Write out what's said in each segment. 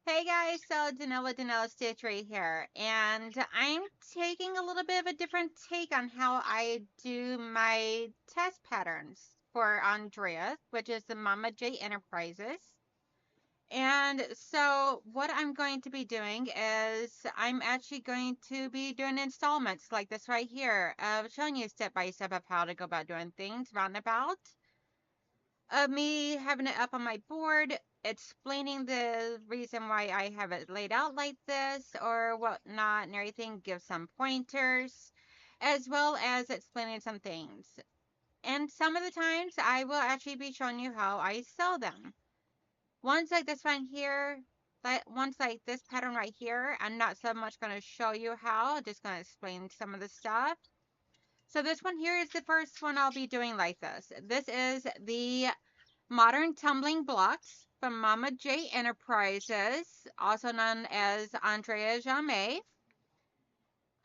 Hey guys, so donnellsstichery here, and I'm taking a little bit of a different take on how I do my test patterns for Andrea, which is the Mama J Enterprises. And so what I'm going to be doing is I'm actually going to be doing installments like this right here of showing you step by step of how to go about doing things roundabout of me having it up on my board, explaining the reason why I have it laid out like this or whatnot and everything, give some pointers, as well as explaining some things. And some of the times I will actually be showing you how I sell them. Ones like this one here, ones like this pattern right here, I'm not so much going to show you how, I'm just going to explain some of the stuff. So this one here is the first one I'll be doing like this. This is the Modern Tumbling Blocks from Mama J Enterprises, also known as Andrea Jamais.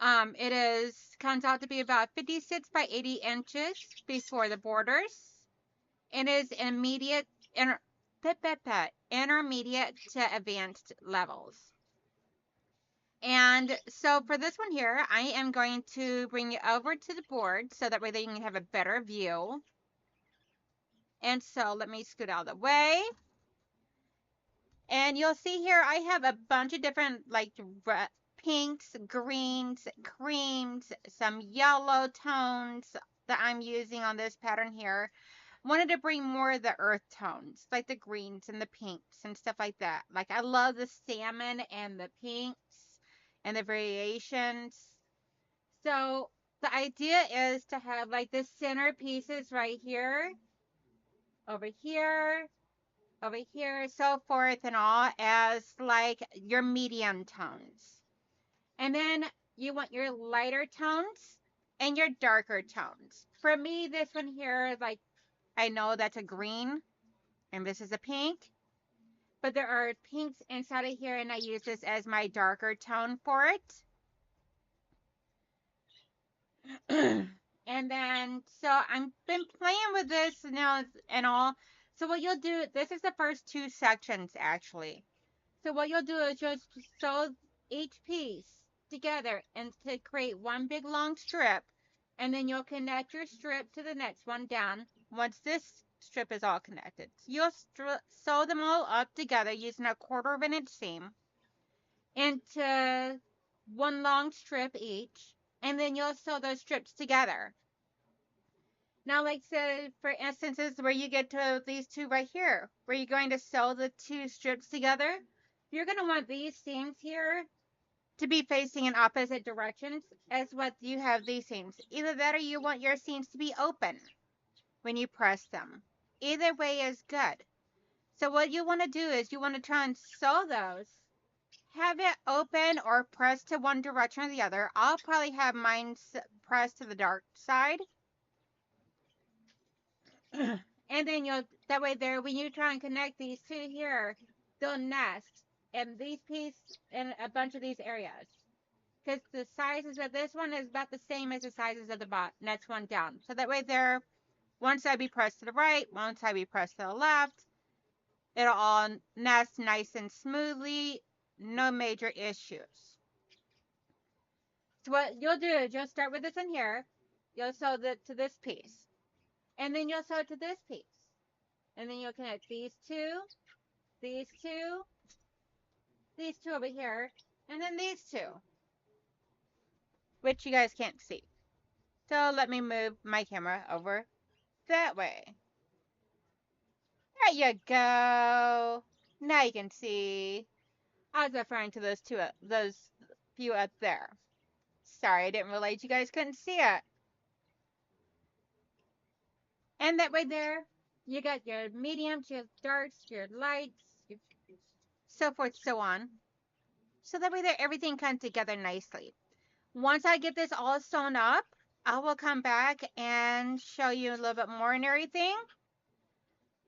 It comes out to be about 56 by 80 inches before the borders. It is intermediate to advanced levels. And so for this one here, I am going to bring you over to the board so that way you can have a better view. And so let me scoot out of the way. And you'll see here, I have a bunch of different like pinks, greens, creams, some yellow tones that I'm using on this pattern here. Wanted to bring more of the earth tones, like the greens and the pinks and stuff like that. Like I love the salmon and the pinks and the variations. So the idea is to have like the center pieces right here, over here, over here, so forth and all as like your medium tones. And then you want your lighter tones and your darker tones. For me, this one here, like I know that's a green and this is a pink, but there are pinks inside of here and I use this as my darker tone for it. And then, so I've been playing with this now and all. So what you'll do, this is the first two sections actually. So what you'll do is just sew each piece together and to create one big long strip. And then you'll connect your strip to the next one down once this strip is all connected. You'll sew them all up together using a 1/4 inch seam into one long strip each. And then you'll sew those strips together. Now, like say, for instances where you get to these two right here, where you're going to sew the two strips together, you're going to want these seams here to be facing in opposite directions as what you have these seams. Either that or you want your seams to be open when you press them. Either way is good. So what you want to do is you want to try and sew those, have it open or pressed to one direction or the other. I'll probably have mine pressed to the dark side. And then you'll, that way there, when you try and connect these two here, they'll nest in these pieces in a bunch of these areas. Because the sizes of this one is about the same as the sizes of the next one down. So that way there, one side be pressed to the right, one side be pressed to the left. It'll all nest nice and smoothly, no major issues. So what you'll do is you'll start with this in here. You'll sew to this piece. And then you'll sew to this piece. And then you'll connect these two over here, and then these two, which you guys can't see. So let me move my camera over that way. There you go. Now you can see. I was referring to those few up there. Sorry, I didn't realize you guys couldn't see it. And that way there, you got your mediums, your darks, your lights, so forth, so on. So that way there, everything comes together nicely. Once I get this all sewn up, I will come back and show you a little bit more and everything.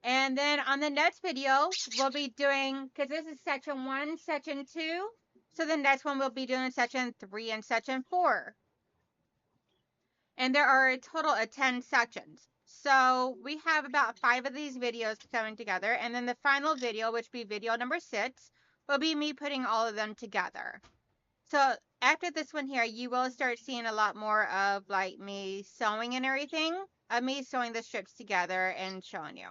And then on the next video, we'll be doing, because this is section 1, section 2. So the next one we'll be doing section 3 and section 4. And there are a total of 10 sections. So we have about 5 of these videos coming together. And then the final video, which will be video number 6, will be me putting all of them together. So after this one here, you will start seeing a lot more of like me sewing and everything, of me sewing the strips together and showing you.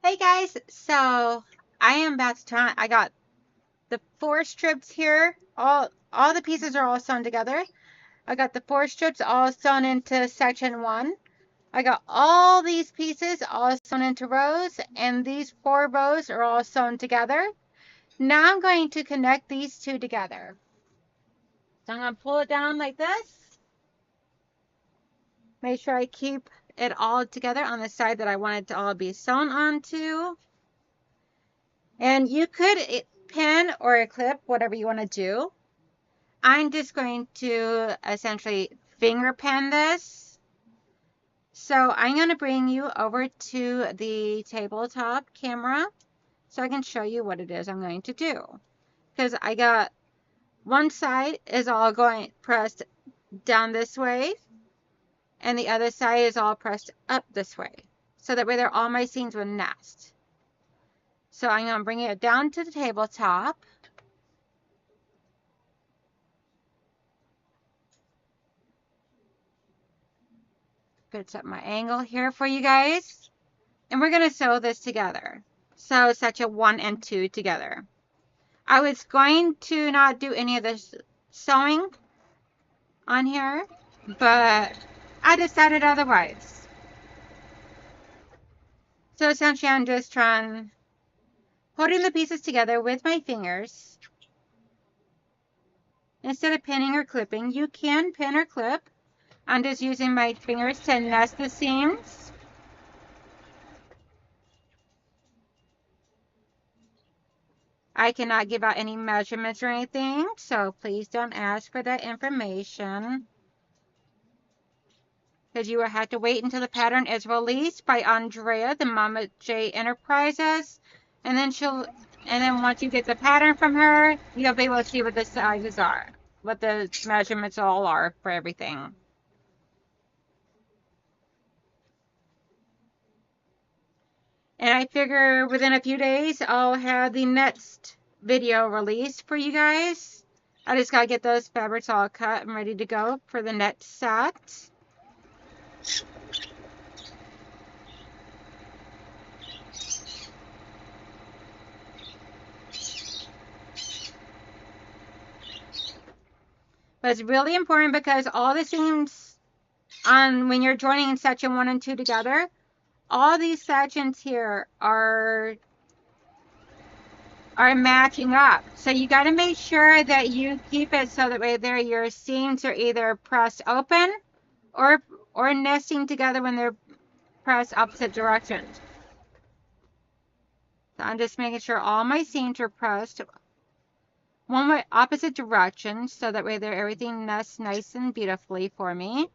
Hey guys, so I am about to try. I got the 4 strips here. All the pieces are all sewn together. I got the 4 strips all sewn into section 1. I got all these pieces all sewn into rows, and these 4 rows are all sewn together. Now I'm going to connect these 2 together. So I'm going to pull it down like this. Make sure I keep it all together on the side that I want it to all be sewn onto. And you could pin or clip, whatever you want to do. I'm just going to essentially finger pin this. So I'm going to bring you over to the tabletop camera so I can show you what it is I'm going to do. Because I got one side is all going pressed down this way, and the other side is all pressed up this way. So that way there all my seams will nest. So I'm going to bring it down to the tabletop. Fits up my angle here for you guys. And we're going to sew this together. So section 1 and 2 together. I was going to not do any of this sewing on here, but I decided otherwise. So essentially I'm just holding the pieces together with my fingers. Instead of pinning or clipping, you can pin or clip. I'm just using my fingers to nest the seams. I cannot give out any measurements or anything, so please don't ask for that information, because you will have to wait until the pattern is released by Andrea, the Mama J Enterprises, and then once you get the pattern from her, you'll be able to see what the sizes are, what the measurements all are for everything. And I figure within a few days, I'll have the next video released for you guys. I just gotta get those fabrics all cut and ready to go for the next set. But it's really important because all the seams when you're joining in section 1 and 2 together, all these sections here are matching up. So you got to make sure that you keep it so that way there your seams are either pressed open or nesting together when they're pressed opposite directions. So I'm just making sure all my seams are pressed one way opposite directions so that way there everything nests nice and beautifully for me.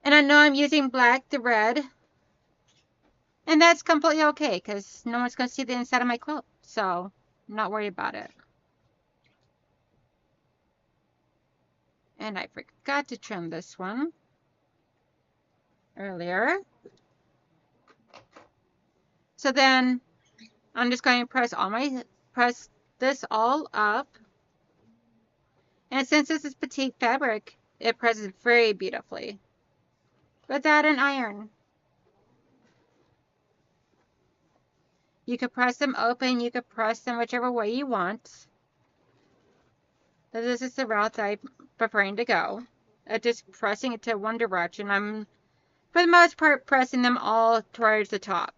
And I know I'm using black thread, and that's completely okay because no one's going to see the inside of my quilt, so I'm not worried about it. And I forgot to trim this one earlier. So then I'm just going to press this all up. And since this is petite fabric, it presses very beautifully without an iron. You could press them open, you could press them whichever way you want. But this is the route that I'm preferring to go. Just pressing it to one direction. I'm, for the most part, pressing them all towards the top.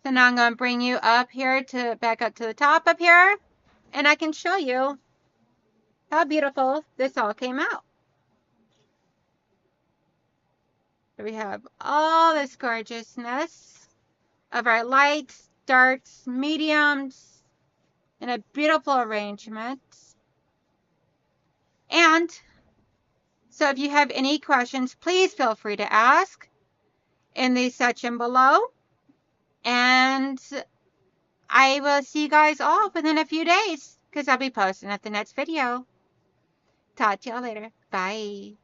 So now I'm going to bring you up here to back up to the top up here, and I can show you how beautiful this all came out. So we have all this gorgeousness of our lights, darks, mediums, and a beautiful arrangement. And so if you have any questions, please feel free to ask in the section below. And I will see you guys all within a few days because I'll be posting at the next video. Talk to y'all later. Bye.